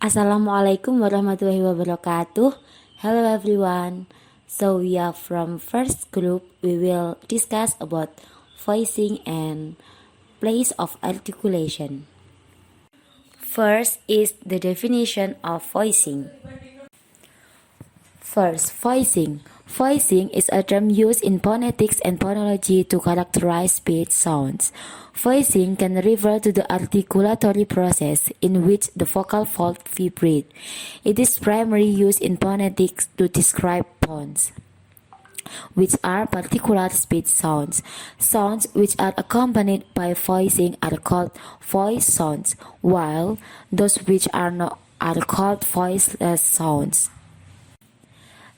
Assalamualaikum warahmatullahi wabarakatuh. Hello everyone. So we are from first group. We will discuss about voicing and place of articulation. First is the definition of voicing. First, voicing. Voicing is a term used in phonetics and phonology to characterize speech sounds. Voicing can refer to the articulatory process in which the vocal folds vibrate. It is primarily used in phonetics to describe tones, which are particular speech sounds. Sounds which are accompanied by voicing are called voice sounds, while those which are not are called voiceless sounds.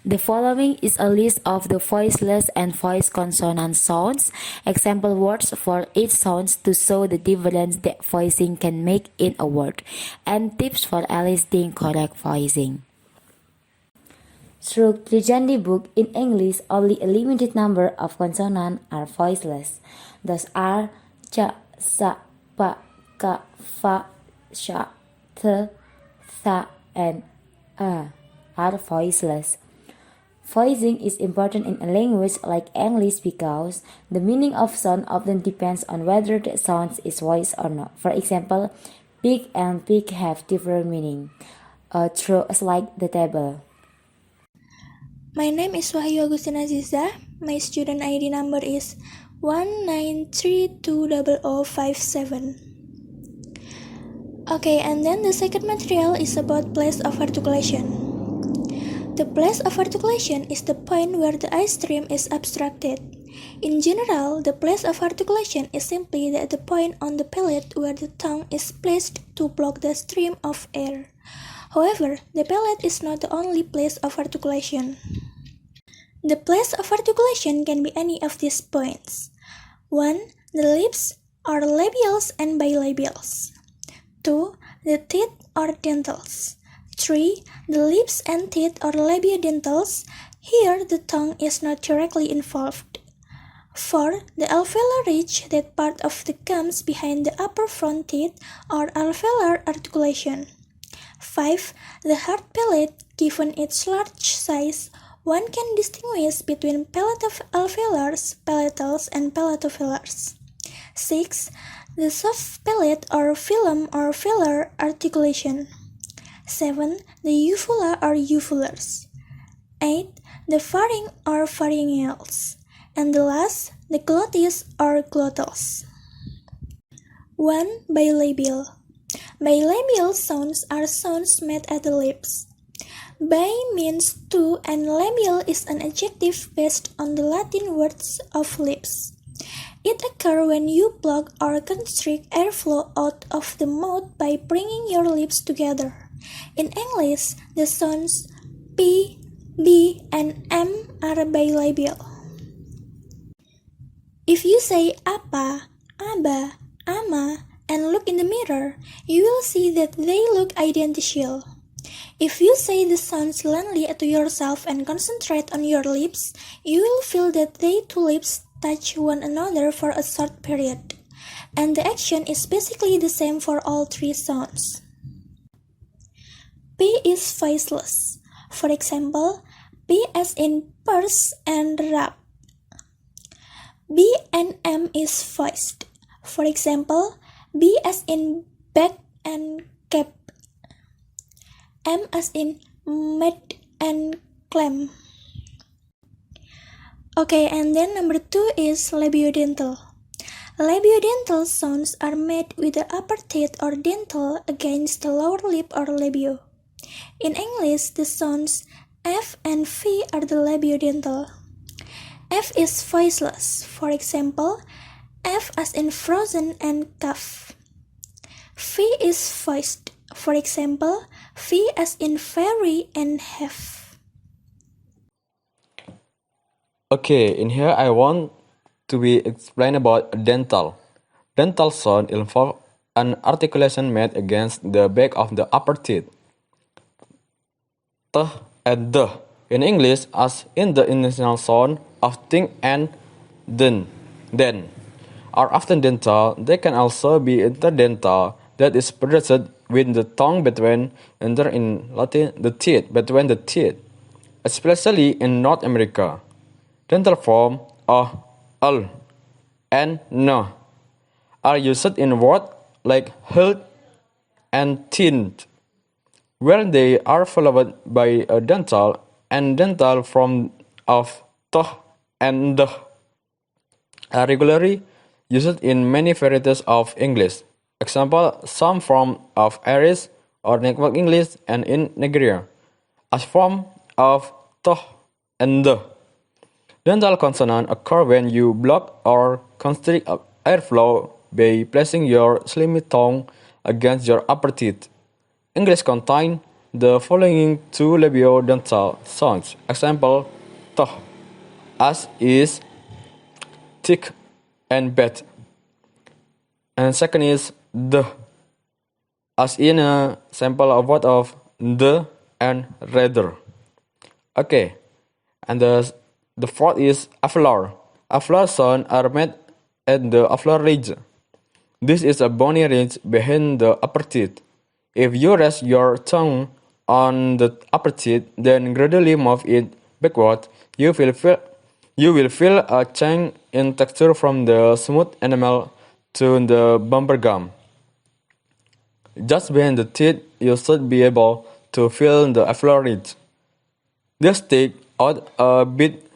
The following is a list of the voiceless and voice consonant sounds, example words for each sound to show the difference that voicing can make in a word, and tips for eliciting correct voicing. Through the book in English, only a limited number of consonants are voiceless. Those are ch, sa, pa, ka, fa, sha, th, tha, and a are voiceless. Voicing is important in a language like English because the meaning of sound often depends on whether the sound is voiced or not. For example, pig and pig have different meaning. Throw a slide the table. My name is Wahyu Agustin Azizah. My student ID number is 193200057. Okay, and then the second material is about place of articulation. The place of articulation is the point where the eye stream is abstracted. In general, the place of articulation is simply the point on the palate where the tongue is placed to block the stream of air. However, the palate is not the only place of articulation. The place of articulation can be any of these points. 1. The lips or labials and bilabials. 2. The teeth or dentals. 3. The lips and teeth or labiodentals. Here, the tongue is not directly involved. 4. The alveolar ridge, that part of the gums behind the upper front teeth, or alveolar articulation. 5. The hard palate. Given its large size, one can distinguish between alveolars, palatals, and palatovelars. 6. The soft palate or phylum or velar articulation. 7. The uvula or uvulars. 8. The pharynx or pharyngeals. And the last, the glottis or glottals. 1. Bilabial. Bilabial sounds are sounds made at the lips. Bi means two and labial is an adjective based on the Latin words of lips. It occurs when you block or constrict airflow out of the mouth by bringing your lips together. In English, the sounds P, B, and M are bilabial. If you say apa, aba, ama, and look in the mirror, you will see that they look identical. If you say the sounds silently to yourself and concentrate on your lips, you will feel that they two lips touch one another for a short period. And the action is basically the same for all three sounds. P is voiceless. For example, P as in purse and rub. B and M is voiced. For example, B as in bag and cap. M as in mat and clam. Okay, and then number 2 is labiodental. Labiodental sounds are made with the upper teeth or dental against the lower lip or labio. In English, the sounds F and V are the labiodental. F is voiceless. For example, F as in frozen and calf. V is voiced. For example, V as in very and have. Okay, in here I want to be explain about dental. Dental sound involve an articulation made against the back of the upper teeth. T and the in English as in the initial sound of ting and then are often dental. They can also be interdental, that is produced with the tongue between in Latin the teeth between the teeth, especially in North America. Dental form l and n are used in words like health and teeth, where they are followed by a dental and dental form of t and d are regularly used in many varieties of English. Example, some form of Irish or Network English and in Nigeria, as form of t and d. Dental consonants occur when you block or constrict airflow by placing your slimy tongue against your upper teeth. English contains the following two labiodental sounds. Example, t, as is thick and bad. And second is d, as in a sample of word of the and rather. Okay, and the fourth is alveolar. Alveolar sounds are made at the alveolar ridge. This is a bony ridge behind the upper teeth. If you rest your tongue on the upper teeth, then gradually move it backward, you will feel a change in texture from the smooth enamel to the bumper gum. Just behind the teeth, you should be able to feel the alveolar ridge. Just stick out a bit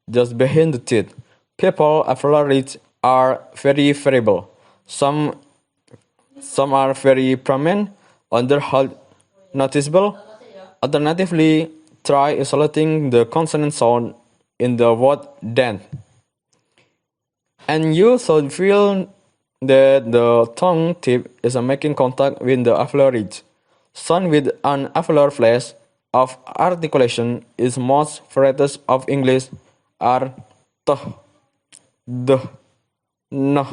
just behind the teeth. People's alveolar ridge are very variable. Some are very prominent, others are noticeable. Alternatively, try isolating the consonant sound in the word dent. And you should feel that the tongue tip is making contact with the alveolar ridge. Sound with an alveolar flash of articulation is most varieties of English are t, d, n,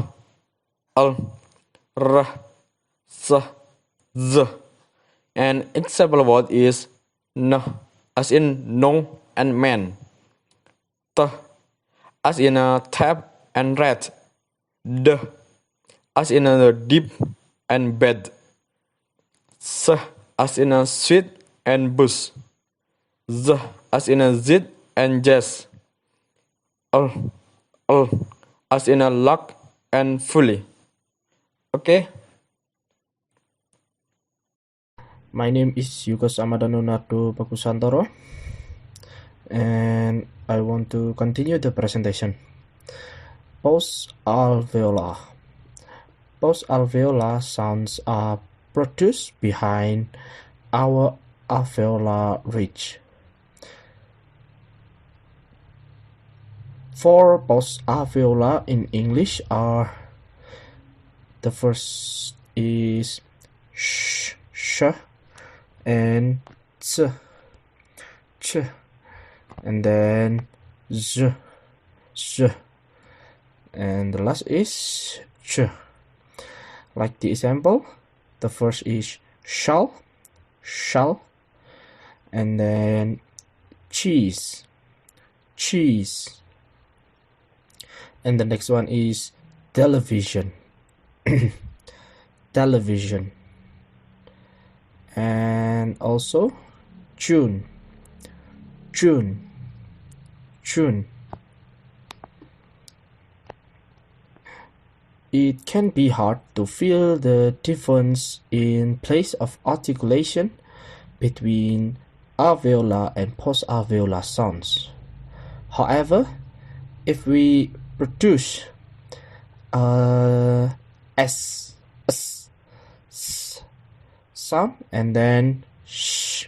l, r, s, z. An example word is n, as in no and man. T, as in a tap and rat. D, as in a deep and bed. S, as in a sweet and bush. Z, as in a zit and jazz. L, as in a luck and fully. Okay? My name is Yugos Ahmadan Leonardo Bagusantoro, and I want to continue the presentation. Post-alveolar. Post-alveolar sounds are produced behind our alveolar ridge. Four post-alveolar in English are: the first is sh, and ts, ch, and then z, and the last is ch. Like the example, the first is shall, and then cheese, and the next one is television, television, and also June. It can be hard to feel the difference in place of articulation between alveolar and post-alveolar sounds. However, if we produce s sound and then sh,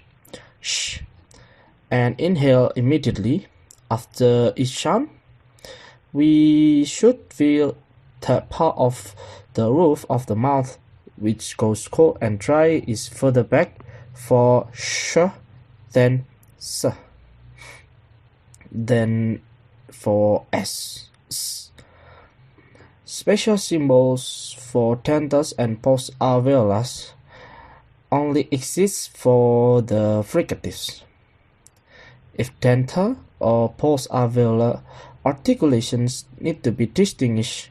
and inhale immediately after each sound, we should feel the part of the roof of the mouth which goes cold and dry is further back for sh, then s, then for s. Special symbols for dentals and post-alveolars only exist for the fricatives. If dental or post-alveolar articulations need to be distinguished,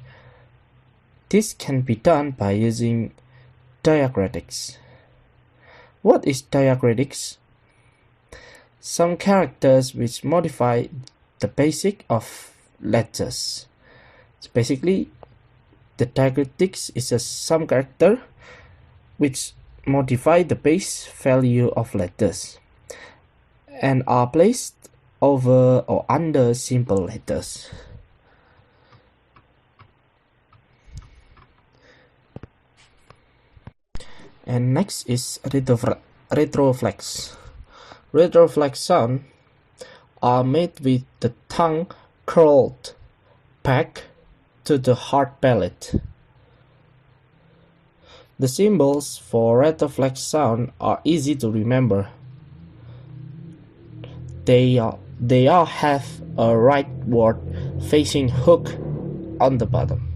this can be done by using diacritics. What is diacritics? Some characters which modify the basic of letters. So basically, the diacritics is some character which modify the base value of letters and are placed over or under simple letters. And next is retroflex. Retroflex sounds are made with the tongue curled back to the hard palate. The symbols for retroflex sound are easy to remember. They all have a rightward facing hook on the bottom.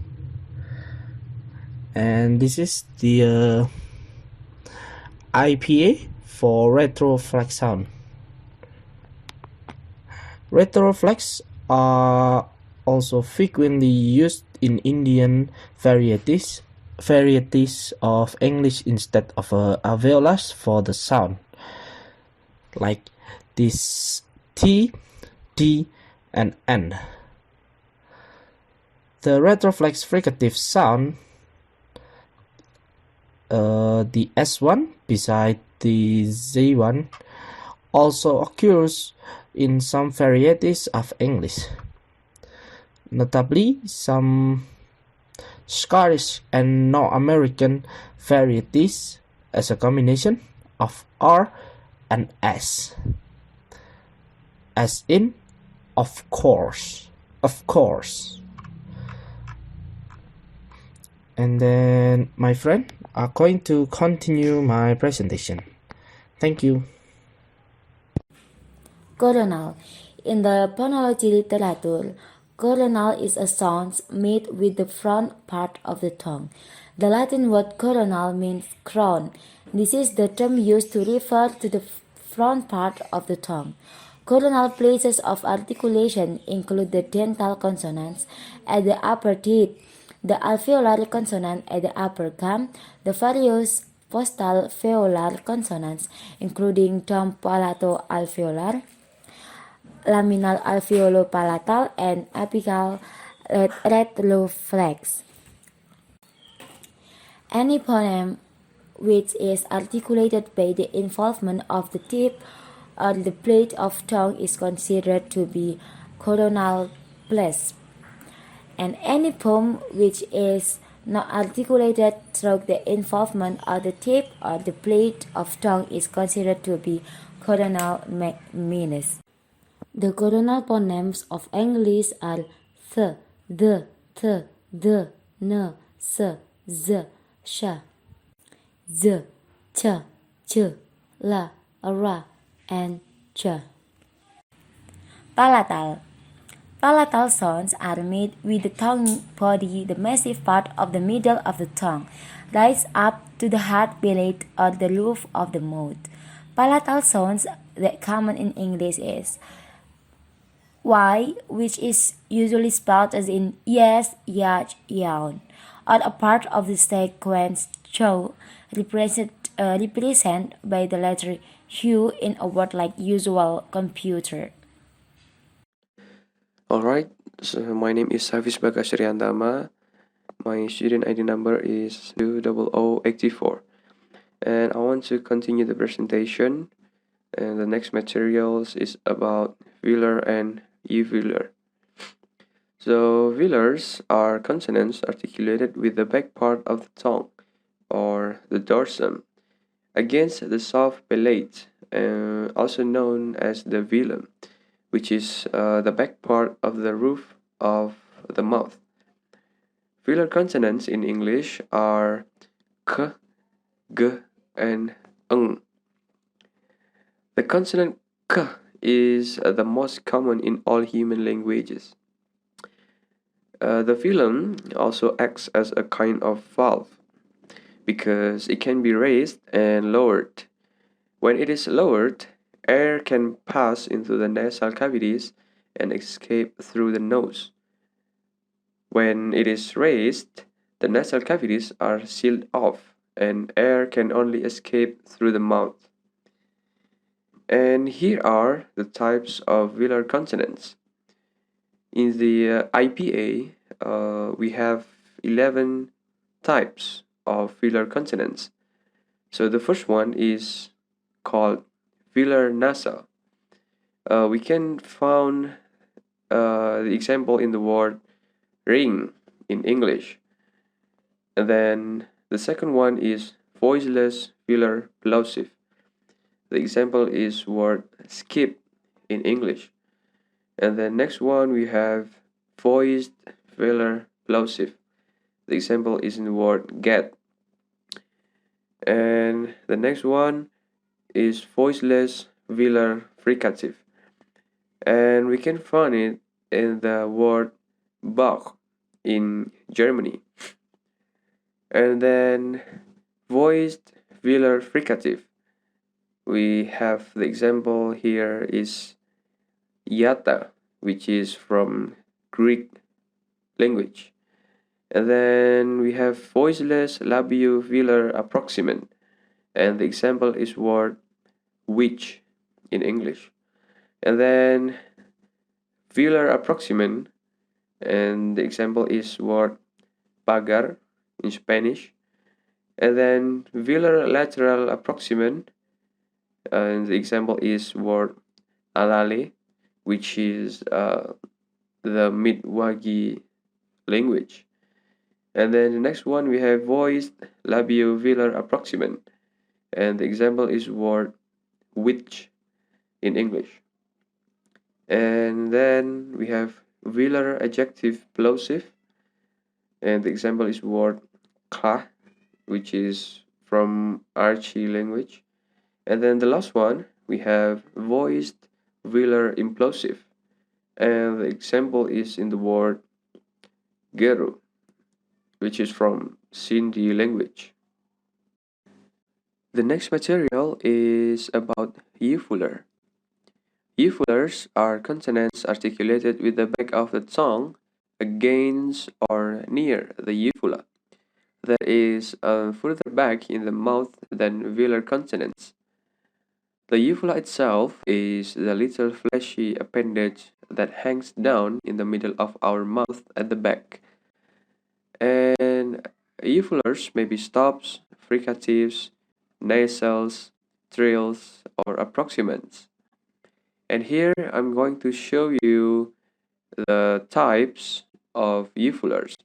And this is the IPA for retroflex sound. Retroflex are also frequently used in Indian varieties of English instead of alveolars for the sound, like this T, D, and N. The retroflex fricative sound, the S1 beside the Z1, also occurs in some varieties of English, notably some Scottish and North American varieties as a combination of R and S, as in of course. And then my friend are going to continue my presentation. Thank you. Coronal. In the phonology literature, coronal is a sound made with the front part of the tongue. The Latin word coronal means crown. This is the term used to refer to the front part of the tongue. Coronal places of articulation include the dental consonants at the upper teeth, the alveolar consonant at the upper gum, the various postalveolar consonants including term palato-alveolar, laminal alveolo-palatal, and apical retroflex. Any phoneme which is articulated by the involvement of the tip or the plate of tongue is considered to be coronal placed, and any phoneme which is not articulated through the involvement of the tip or the plate of tongue is considered to be coronal menace. The coronal phonemes of English are th, th, n, s, z, sh, z, ch, ch, la, ra, and ch. Palatal. Palatal sounds are made with the tongue body, the massive part of the middle of the tongue, rise up to the hard palate or the roof of the mouth. Palatal sounds that common in English is Y, which is usually spelled as in yes, yach, yawn, or a part of the sequence chow, represented by the letter U in a word like usual, computer. Alright, so my name is Hafiz Bagas Riantama. My student ID number is 20084. And I want to continue the presentation. And the next materials is about velar and uvular. So velars are consonants articulated with the back part of the tongue, or the dorsum, against the soft palate, also known as the velum, which is the back part of the roof of the mouth. Velar consonants in English are k, g, and ng. The consonant k is the most common in all human languages. The velum also acts as a kind of valve because it can be raised and lowered. When it is lowered, air can pass into the nasal cavities and escape through the nose. When it is raised, the nasal cavities are sealed off and air can only escape through the mouth. And here are the types of velar consonants. In the IPA, we have 11 types of velar consonants. So the first one is called velar nasal. We can find the example in the word ring in English. And then the second one is voiceless velar plosive. The example is word skip in English. And then next one we have voiced velar plosive. The example is in the word get. And the next one is voiceless velar fricative. And we can find it in the word Bach in Germany. And then voiced velar fricative. We have the example here is iata, which is from Greek language. And then we have voiceless labiovelar approximant, and the example is word which in English. And then velar approximant, and the example is word pagar in Spanish. And then velar lateral approximant, and the example is word alale, which is the Midwagi language. And then the next one we have voiced labiovelar approximant, and the example is word which in English. And then we have velar adjective plosive, and the example is word klah, which is from Archie language. And then the last one we have voiced velar implosive, and the example is in the word geru, which is from Sindhi language. The next material is about uvula. Uvulars are consonants articulated with the back of the tongue against or near the uvula. That is further back in the mouth than velar consonants. The uvula itself is the little fleshy appendage that hangs down in the middle of our mouth at the back. And uvulars may be stops, fricatives, nasals, trills, or approximants. And here I'm going to show you the types of uvulars.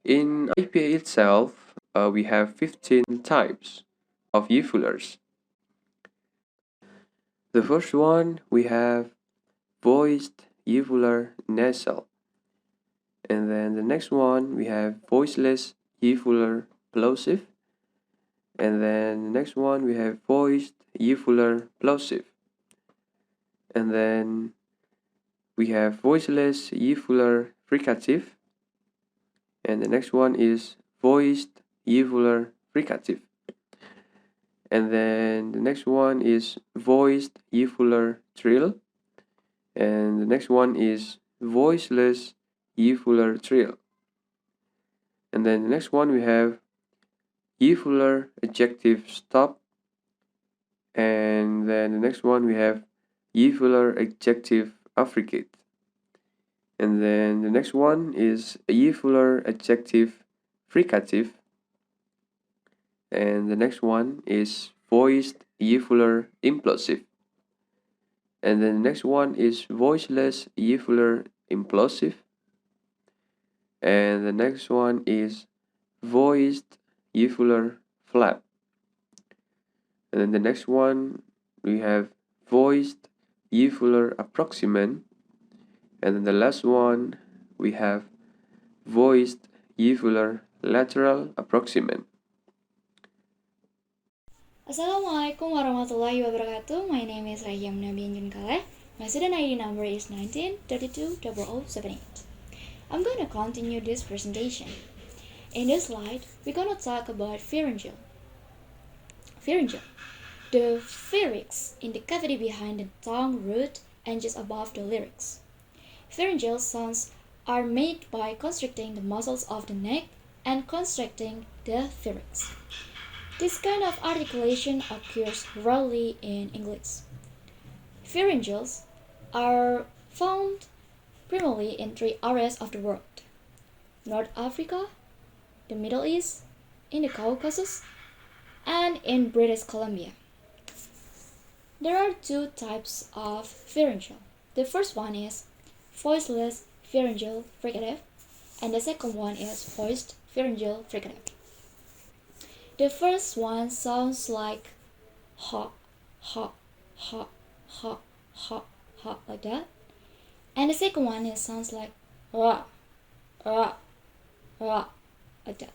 In IPA itself, we have 15 types of uvulars. The first one, we have voiced uvular nasal. And then the next one, we have voiceless uvular plosive. And then the next one, we have voiced uvular plosive. And then we have voiceless uvular fricative. And the next one is voiced uvular fricative. And then the next one is voiced uvular trill. And the next one is voiceless uvular trill. And then the next one we have uvular adjective stop. And then the next one we have uvular adjective affricate. And then the next one is uvular adjective fricative. And the next one is voiced uvular implosive. And then the next one is voiceless uvular implosive. And the next one is voiced uvular flap. And then the next one we have voiced uvular approximant. And then the last one we have voiced uvular lateral approximant. Assalamualaikum warahmatullahi wabarakatuh. My name is Rehiamna Biangelin Kale. My student ID number is 19320078. I'm going to continue this presentation. In this slide, we're going to talk about pharyngeal. Pharyngeal. The pharynx in the cavity behind the tongue root and just above the larynx. Pharyngeal sounds are made by constricting the muscles of the neck and constricting the pharynx. This kind of articulation occurs rarely in English. Pharyngeals are found primarily in three areas of the world: North Africa, the Middle East, in the Caucasus, and in British Columbia. There are two types of pharyngeal. The first one is voiceless pharyngeal fricative, and the second one is voiced pharyngeal fricative. The first one sounds like ha, ha, ha, ha, ha, ha, like that. And the second one sounds like ra, ra, ra, like that.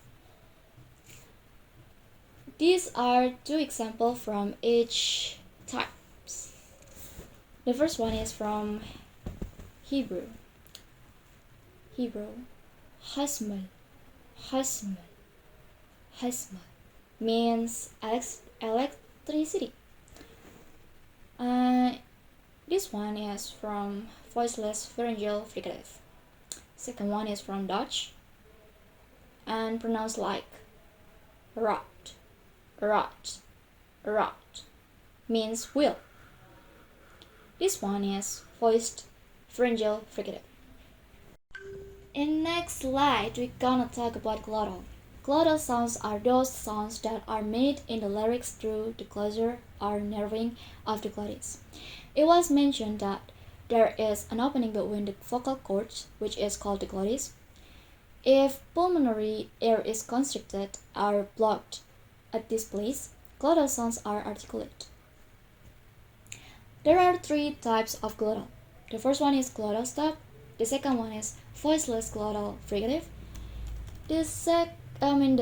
These are two examples from each types. The first one is from Hebrew. Hasmal, hasmal, hasmal means electricity. This one is from voiceless pharyngeal fricative. Second one is from Dutch and pronounced like rot, rot, rot, means wheel. This one is voiced pharyngeal fricative. In next slide, we're gonna talk about glottal. Glottal sounds are those sounds that are made in the larynx through the closure or narrowing of the glottis. It was mentioned that there is an opening between the vocal cords, which is called the glottis. If pulmonary air is constricted or blocked at this place, glottal sounds are articulate. There are three types of glottal. The first one is glottal stop. The second one is voiceless glottal fricative. The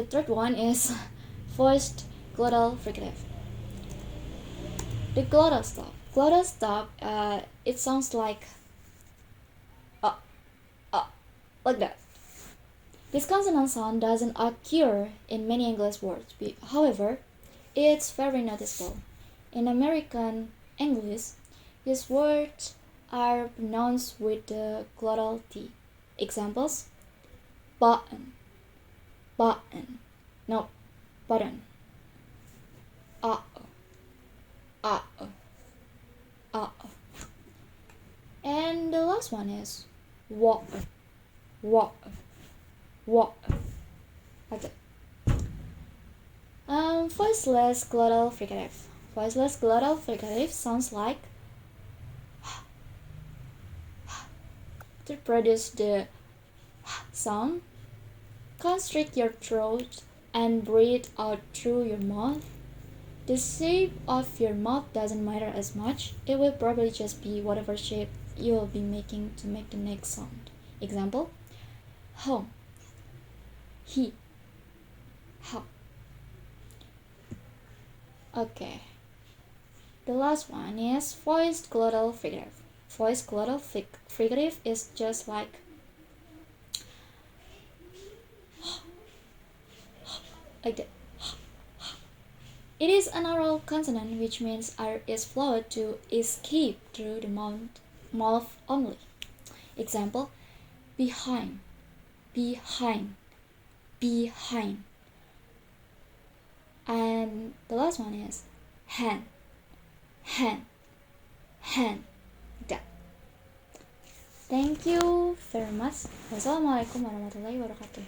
third one is voiced glottal fricative. The glottal stop. Glottal stop, it sounds like like that. This consonant sound doesn't occur in many English words. However, it's very noticeable. In American English, these words are pronounced with the glottal T. Examples: button, button, no, button. And the last one is water, water, water. Like that. Voiceless glottal fricative. Voiceless glottal fricative sounds like to produce the sound. Constrict your throat and breathe out through your mouth. The shape of your mouth doesn't matter as much. It will probably just be whatever shape you will be making to make the next sound. Example: home, he, how. Okay. The last one is voiced glottal fricative. Voiced glottal fricative is just like that. It is an oral consonant, which means air is flowed to escape through the mouth only. Example: behind, behind, behind. And the last one is hand, hand, hand. That. Thank you very much. Wassalamualaikum warahmatullahi wabarakatuh.